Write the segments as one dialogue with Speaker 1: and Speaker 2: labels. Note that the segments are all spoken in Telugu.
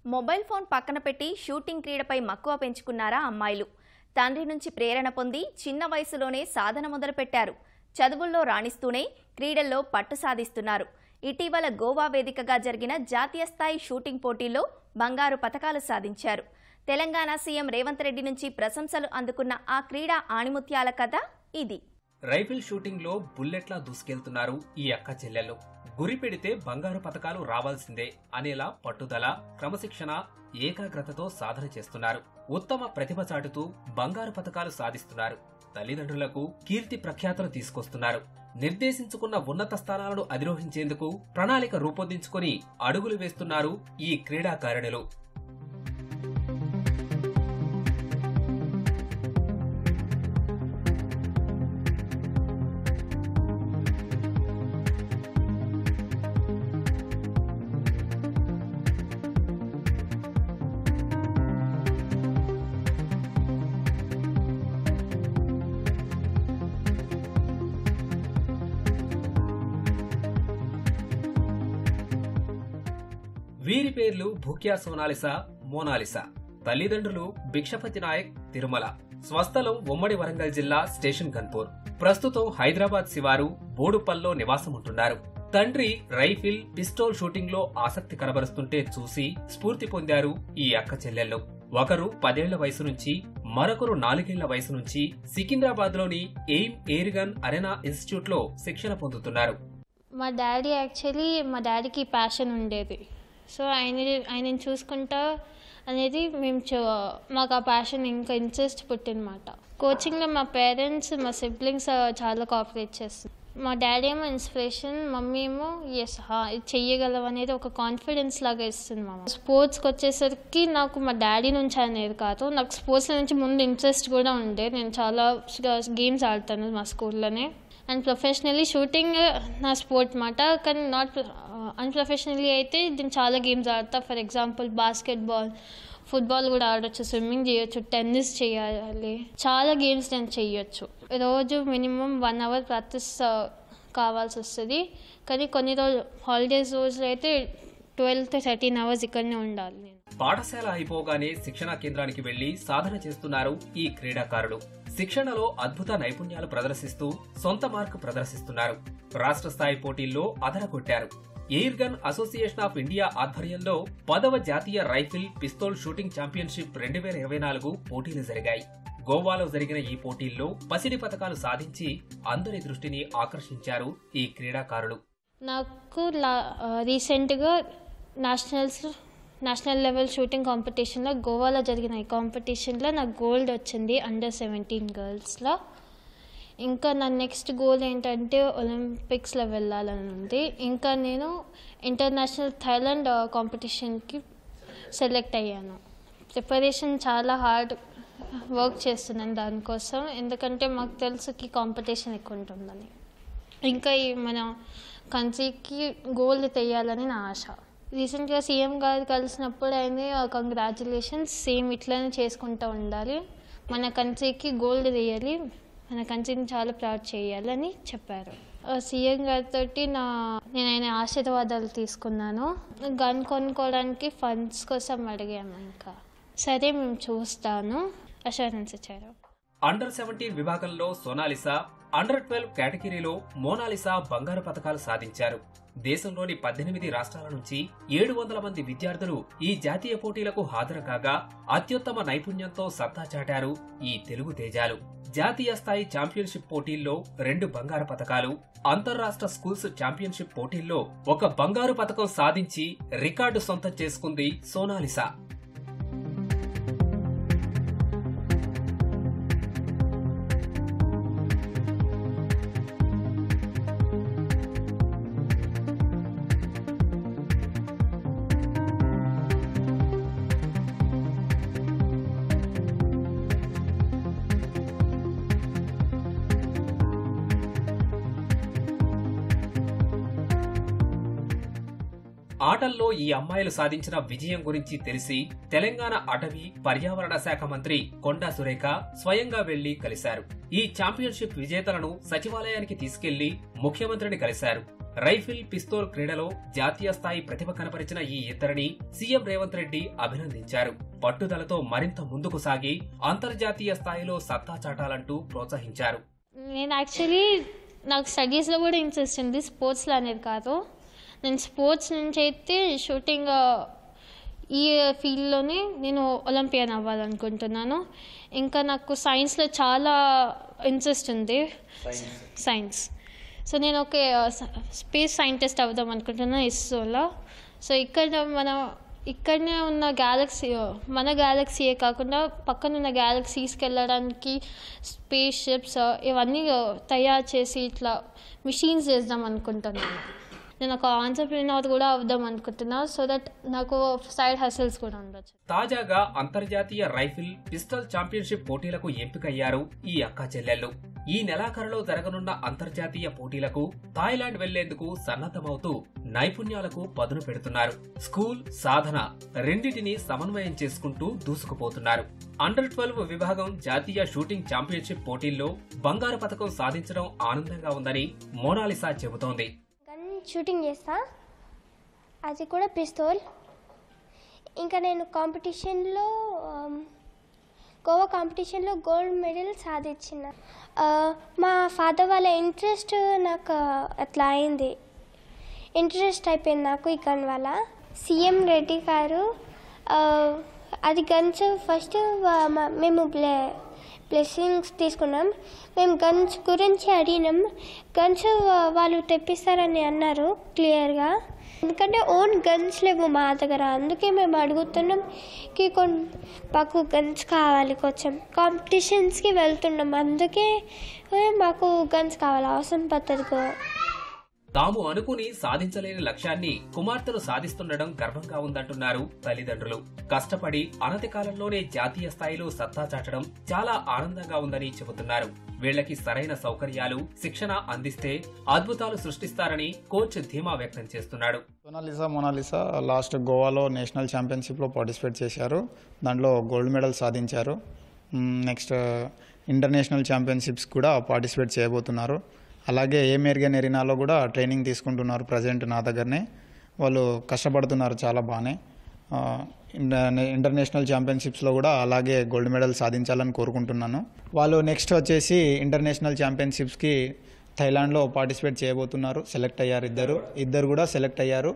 Speaker 1: మొబైల్ ఫోన్ పక్కన పెట్టి షూటింగ్ క్రీడపై మక్కువ పెంచుకున్నారా అమ్మాయిలు. తండ్రి నుంచి ప్రేరణ పొంది చిన్న వయసులోనే సాధన మొదలుపెట్టారు. చదువుల్లో రాణిస్తూనే క్రీడల్లో పట్టు సాధిస్తున్నారు. ఇటీవల గోవా వేదికగా జరిగిన జాతీయ స్థాయి షూటింగ్ పోటీల్లో బంగారు పతకాలు సాధించారు. తెలంగాణ సీఎం రేవంత్ రెడ్డి నుంచి ప్రశంసలు అందుకున్న ఆ క్రీడా ఆణిముత్యాల కథ ఇది.
Speaker 2: రైఫిల్ షూటింగ్ లో బుల్లెట్లా దూసుకెళ్తున్నారు ఈ అక్క చెల్లెళ్ళు. గురి పెడితే బంగారు పతకాలు రావాల్సిందే అనేలా పట్టుదల, క్రమశిక్షణ, ఏకాగ్రతతో సాధన చేస్తున్నారు. ఉత్తమ ప్రతిభ చాటుతూ బంగారు పతకాలు సాధిస్తున్నారు. తల్లిదండ్రులకు కీర్తి ప్రఖ్యాతలు తీసుకొస్తున్నారు. నిర్దేశించుకున్న ఉన్నత స్థానాలను అధిరోహించేందుకు ప్రణాళిక రూపొందించుకుని అడుగులు వేస్తున్నారు ఈ క్రీడాకారిణులు. వీరి పేర్లు భూక్యా సోనాలిసా, మోనాలిసా. తల్లిదండ్రులు భిక్షపతి నాయక్, తిరుమల. స్వస్థలం ఉమ్మడి వరంగల్ జిల్లా స్టేషన్ గన్పూర్. ప్రస్తుతం హైదరాబాద్ శివారు బోడుపల్లో నివాసముంటున్నారు. తండ్రి రైఫిల్, పిస్టోల్ షూటింగ్ లో ఆసక్తి కనబరుస్తుంటే చూసి స్ఫూర్తి పొందారు ఈ అక్క చెల్లెళ్ళు. ఒకరు 10 ఏళ్ల వయసు నుంచి, మరొకరు 4 ఏళ్ల వయసు నుంచి సికింద్రాబాద్ లోని ఎయిమ్ ఎయిర్ గన్ అరెనా ఇన్స్టిట్యూట్ లో శిక్షణ పొందుతున్నారు.
Speaker 3: మా డాడీకి ప్యాషన్ ఉండేది. సో ఆయనని చూసుకుంటా అనేది మాకు ఆ ప్యాషన్ ఇంకా ఇంట్రెస్ట్ పుట్టినమాట. కోచింగ్లో మా పేరెంట్స్, మా సిబ్లింగ్స్ చాలా కోఆపరేట్ చేస్తారు. మా డాడీ ఏమో ఇన్స్పిరేషన్, మమ్మీ ఏమో ఎస్ ఇది చెయ్యగలవు అనేది ఒక కాన్ఫిడెన్స్ లాగా ఇస్తుంది. మా స్పోర్ట్స్కి వచ్చేసరికి నాకు మా డాడీ నుంచి అనేది కాదు, నాకు స్పోర్ట్స్ నుంచి ముందు ఇంట్రెస్ట్ కూడా ఉండే. నేను చాలా గేమ్స్ ఆడతాను మా స్కూల్లోనే. అండ్ ప్రొఫెషనల్లీ షూటింగ్ నా స్పోర్ట్ మాట, కానీ నాట్ అన్ప్రొఫెషనల్లీ అయితే నేను చాలా గేమ్స్ ఆడతా. ఫర్ ఎగ్జాంపుల్ బాస్కెట్బాల్, ఫుట్బాల్ కూడా ఆడొచ్చు, స్విమ్మింగ్ చేయొచ్చు, టెన్నిస్ చేయాలి, చాలా గేమ్స్ నేను చేయొచ్చు. రోజు మినిమం 1 అవర్ ప్రాక్టీస్ కావాల్సి వస్తుంది. కానీ కొన్ని హాలిడేస్ రోజులు అయితే 12 to 13 అవర్స్ ఇక్కడనే ఉండాలి నేను.
Speaker 2: పాఠశాల అయిపోగానే శిక్షణా కేంద్రానికి వెళ్లి సాధన చేస్తున్నారు ఈ క్రీడాకారులు. శిక్షణలో అద్భుత నైపుణ్యాలు ప్రదర్శిస్తూ సొంత మార్కు ప్రదర్శిస్తున్నారు. రాష్ట్ర స్థాయి పోటీల్లో అదరగొట్టారు. Air gun association of India ఆధ్వర్యంలో 10వ జాతీయ రైఫిల్, పిస్తోల్ షూటింగ్ ఛాంపియన్షిప్ 2024 పోటీలు జరిగాయి. గోవాలో జరిగిన ఈ పోటీల్లో పసిడి పతకాలు సాధించి అందరి దృష్టిని ఆకర్షించారు ఈ క్రీడాకారులు.
Speaker 3: నాకు రీసెంట్గా నేషనల్ లెవెల్ షూటింగ్ కాంపిటీషన్లో గోవాలో జరిగిన ఈ కాంపిటీషన్లో నాకు గోల్డ్ వచ్చింది అండర్ 17 గర్ల్స్లో. ఇంకా నా నెక్స్ట్ గోల్ ఏంటంటే ఒలింపిక్స్లో వెళ్ళాలని ఉంది. ఇంకా నేను ఇంటర్నేషనల్ థాయిలాండ్ కాంపిటీషన్కి సెలెక్ట్ అయ్యాను. ప్రిపరేషన్ చాలా హార్డ్ వర్క్ చేస్తున్నాను దానికోసం, ఎందుకంటే మాకు తెలుసు కాంపిటీషన్ ఎక్కువ ఉంటుందని. ఇంకా మన కంట్రీకి గోల్డ్ తెయ్యాలని నా ఆశ. రీసెంట్గా సీఎం గారు కలిసినప్పుడు ఆయన కంగ్రాచులేషన్స్, సేమ్ ఇట్లానే చేసుకుంటూ ఉండాలి, మన కంట్రీకి గోల్డ్ తెయ్యాలి, మన కంట్రీని చాలా ప్రౌడ్ చేయాలని చెప్పారు. సీఎం గారితో నేను ఆయన ఆశీర్వాదాలు తీసుకున్నాను. గన్ కొనుక్కోవడానికి ఫండ్స్ కోసం అడిగాము. ఇంకా సరే మేము చూస్తాను అష్యూరెన్స్ ఇచ్చారు.
Speaker 2: అండర్ 17 విభాగంలో సోనాలిసా, అండర్ 12 కేటగిరీలో మోనాలిసా బంగారు పతకాలు సాధించారు. దేశంలోని 18 రాష్ట్రాల నుంచి 700 మంది విద్యార్థులు ఈ జాతీయ పోటీలకు హాజరు కాగా అత్యుత్తమ నైపుణ్యంతో సత్తా చాటారు ఈ తెలుగు తేజాలు. జాతీయ స్థాయి ఛాంపియన్షిప్ పోటీల్లో 2 బంగారు పతకాలు, అంతర్రాష్ట్ర స్కూల్స్ ఛాంపియన్షిప్ పోటీల్లో 1 బంగారు పతకం సాధించి రికార్డు సొంతం చేసుకుంది సోనాలిసా. ఆటల్లో ఈ అమ్మాయిలు సాధించిన విజయం గురించి తెలిసి తెలంగాణ అటవీ పర్యావరణ శాఖ మంత్రి కొండా సురేఖ స్వయంగా వెళ్లి కలిశారు. ఈ ఛాంపియన్షిప్ విజేతలను సచివాలయానికి తీసుకెళ్లి ముఖ్యమంత్రిని కలిశారు. రైఫిల్, పిస్తోల్ క్రీడలో జాతీయ స్థాయి ప్రతిభ కనపరిచిన ఈ ఇద్దరిని సీఎం రేవంత్ రెడ్డి అభినందించారు. పట్టుదలతో మరింత ముందుకు సాగి అంతర్జాతీయ స్థాయిలో సత్తా చాటాలంటూ ప్రోత్సహించారు.
Speaker 3: నేను యాక్చువల్లీ నాకు స్టడీస్లో కూడా ఇంట్రెస్ట్ ఉంది, స్పోర్ట్స్లో అనేది కాదు. నేను స్పోర్ట్స్ నుంచి అయితే షూటింగ్ ఈ ఫీల్డ్లోనే నేను ఒలింపియన్ అవ్వాలనుకుంటున్నాను. ఇంకా నాకు సైన్స్లో చాలా ఇంట్రెస్ట్ ఉంది, సైన్స్. సో నేను ఒక స్పేస్ సైంటిస్ట్ అవుదాం అనుకుంటున్నాను ఇస్రోలో. సో ఇక్కడనే ఉన్న గ్యాలక్సీ, మన గ్యాలక్సీయే కాకుండా పక్కనున్న గ్యాలక్సీస్కి వెళ్ళడానికి స్పేస్ షిప్స్ ఇవన్నీ తయారు చేసి ఇట్లా మిషన్స్ చేద్దాం అనుకుంటున్నాను. నేను ఒక ఆంటర్‌ప్రెన్యూర్ కూడా అవుదాం అనుకుంటున్నా, సో దట్ నాకు సైడ్ హసల్స్ కూడా ఉండొచ్చు.
Speaker 2: తాజాగా అంతర్జాతీయ రైఫిల్, పిస్టల్ ఛాంపియన్షిప్ పోటీలకు ఎంపికయ్యారు ఈ అక్కా చెల్లెళ్లు. ఈ నెలాఖరులో జరగనున్న అంతర్జాతీయ పోటీలకు థాయిలాండ్ వెళ్లేందుకు సన్నద్ధమవుతూ నైపుణ్యాలకు పదును పెడుతున్నారు. స్కూల్, సాధన రెండింటినీ సమన్వయం చేసుకుంటూ దూసుకుపోతున్నారు. అండర్-12 విభాగం జాతీయ షూటింగ్ ఛాంపియన్షిప్ పోటీల్లో బంగారు పతకం సాధించడం ఆనందంగా ఉందని మోనాలిసా చెబుతోంది.
Speaker 4: షూటింగ్ చేస్తా, అది కూడా పిస్తోల్. ఇంకా నేను కాంపిటీషన్లో గోవా కాంపిటీషన్లో గోల్డ్ మెడల్ సాధించిన. మా ఫాదర్ వాళ్ళ ఇంట్రెస్ట్ నాకు అట్లా అయింది, ఇంట్రెస్ట్ అయిపోయింది నాకు ఈ గన్ వల్ల. సీఎం రెడ్డి గారు అది గన్స్ ఫస్ట్ మేము బ్లెస్సింగ్స్ తీసుకున్నాం. మేము గన్స్ గురించి అడిగినాం, గన్స్ వాళ్ళు తెప్పిస్తారని అన్నారు క్లియర్గా. ఎందుకంటే ఓన్ గన్స్ లేవు మా దగ్గర, అందుకే మేము అడుగుతున్నాం కి మాకు గన్స్ కావాలి. కొంచెం కాంపిటీషన్స్కి వెళ్తున్నాం, అందుకే మాకు గన్స్ కావాలి, అవసరం పద్ధతిగా.
Speaker 2: తాము అనుకుని సాధించలేని లక్ష్యాన్ని కుమార్తెలు సాధిస్తుండడం గర్వంగా ఉందంటున్నారు తల్లిదండ్రులు. కష్టపడి అనతి కాలంలోనే జాతీయ స్థాయిలో సత్తా చాటడం చాలా ఆనందంగా ఉందని చెబుతున్నారు. వీళ్లకి సరైన సౌకర్యాలు, శిక్షణ అందిస్తే అద్భుతాలు సృష్టిస్తారని కోచ్ ధీమా వ్యక్తం చేస్తున్నాడు.
Speaker 5: మోనాలిసా లాస్ట్ గోవాలో నేషనల్ ఛాంపియన్షిప్లో పార్టిసిపేట్ చేశారు, దాంట్లో గోల్డ్ మెడల్ సాధించారు. నెక్స్ట్ ఇంటర్నేషనల్ ఛాంపియన్షిప్స్ కూడా పార్టిసిపేట్ చేయబోతున్నారు. అలాగే ఏమేర్గన్ ఎరీనాలో కూడా ట్రైనింగ్ తీసుకుంటున్నారు ప్రజెంట్ నా దగ్గరనే. వాళ్ళు కష్టపడుతున్నారు చాలా బాగానే. ఇంటర్నేషనల్ ఛాంపియన్షిప్స్లో కూడా అలాగే గోల్డ్ మెడల్ సాధించాలని కోరుకుంటున్నాను. వాళ్ళు నెక్స్ట్ వచ్చేసి ఇంటర్నేషనల్ ఛాంపియన్షిప్స్కి థైలాండ్లో పార్టిసిపేట్ చేయబోతున్నారు. సెలెక్ట్ అయ్యారు ఇద్దరు కూడా సెలెక్ట్ అయ్యారు.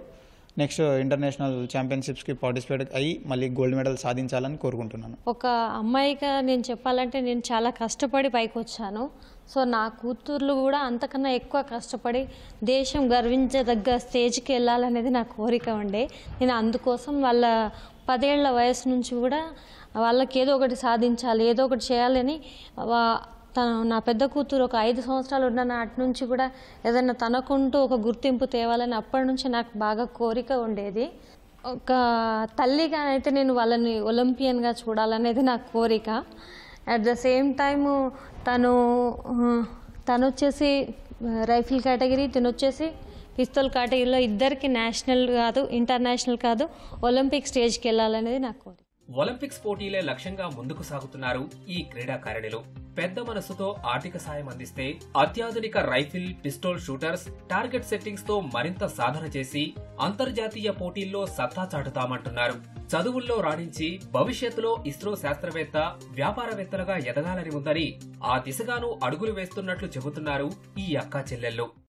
Speaker 5: నెక్స్ట్ ఇంటర్నేషనల్ ఛాంపియన్షిప్స్కి పార్టిసిపేట్ అయ్యి మళ్ళీ గోల్డ్ మెడల్ సాధించాలని కోరుకుంటున్నాను.
Speaker 6: ఒక అమ్మాయిగా నేను చెప్పాలంటే నేను చాలా కష్టపడి పైకి వచ్చాను. సో నా కూతుర్లు కూడా అంతకన్నా ఎక్కువ కష్టపడి దేశం గర్వించదగ్గ స్టేజ్కి వెళ్ళాలనేది నా కోరిక ఉండే. నేను అందుకోసం వాళ్ళ 10 ఏళ్ల వయసు నుంచి కూడా వాళ్ళకి ఏదో ఒకటి సాధించాలి, ఏదో ఒకటి చేయాలని నా పెద్ద కూతురు ఒక 5 సంవత్సరాలు ఉన్న నాటి నుంచి కూడా ఏదైనా తనకుంటూ ఒక గుర్తింపు తేవాలని అప్పటి నుంచి నాకు బాగా కోరిక ఉండేది. ఒక తల్లిగా అయితే నేను వాళ్ళని ఒలింపియన్గా చూడాలనేది నా కోరిక. అట్ ద సేమ్ టైము తను వచ్చేసి రైఫిల్ కేటగిరీ, తను వచ్చేసి పిస్తోల్ కేటగిరీలో ఇద్దరికి నేషనల్ కాదు, ఇంటర్నేషనల్ కాదు, ఒలింపిక్ స్టేజ్కి వెళ్ళాలనేది నా కోరిక.
Speaker 2: ఒలింపిక్స్ పోటీలే లక్ష్యంగా ముందుకు సాగుతున్నారు ఈ క్రీడాకారిణులు. పెద్ద మనసుతో ఆర్థిక సాయం అందిస్తే అత్యాధునిక rifle, pistol shooters target settings తో మరింత సాధన చేసి అంతర్జాతీయ పోటీల్లో సత్తా చాటుతామంటున్నారు. చదువుల్లో రాణించి భవిష్యత్తులో ఇస్రో శాస్త్రవేత్త, వ్యాపారవేత్తలుగా ఎదగాలని ఉందని ఆ దిశగాను అడుగులు వేస్తున్నట్లు చెబుతున్నారు ఈ అక్కా చెల్లెళ్ళు.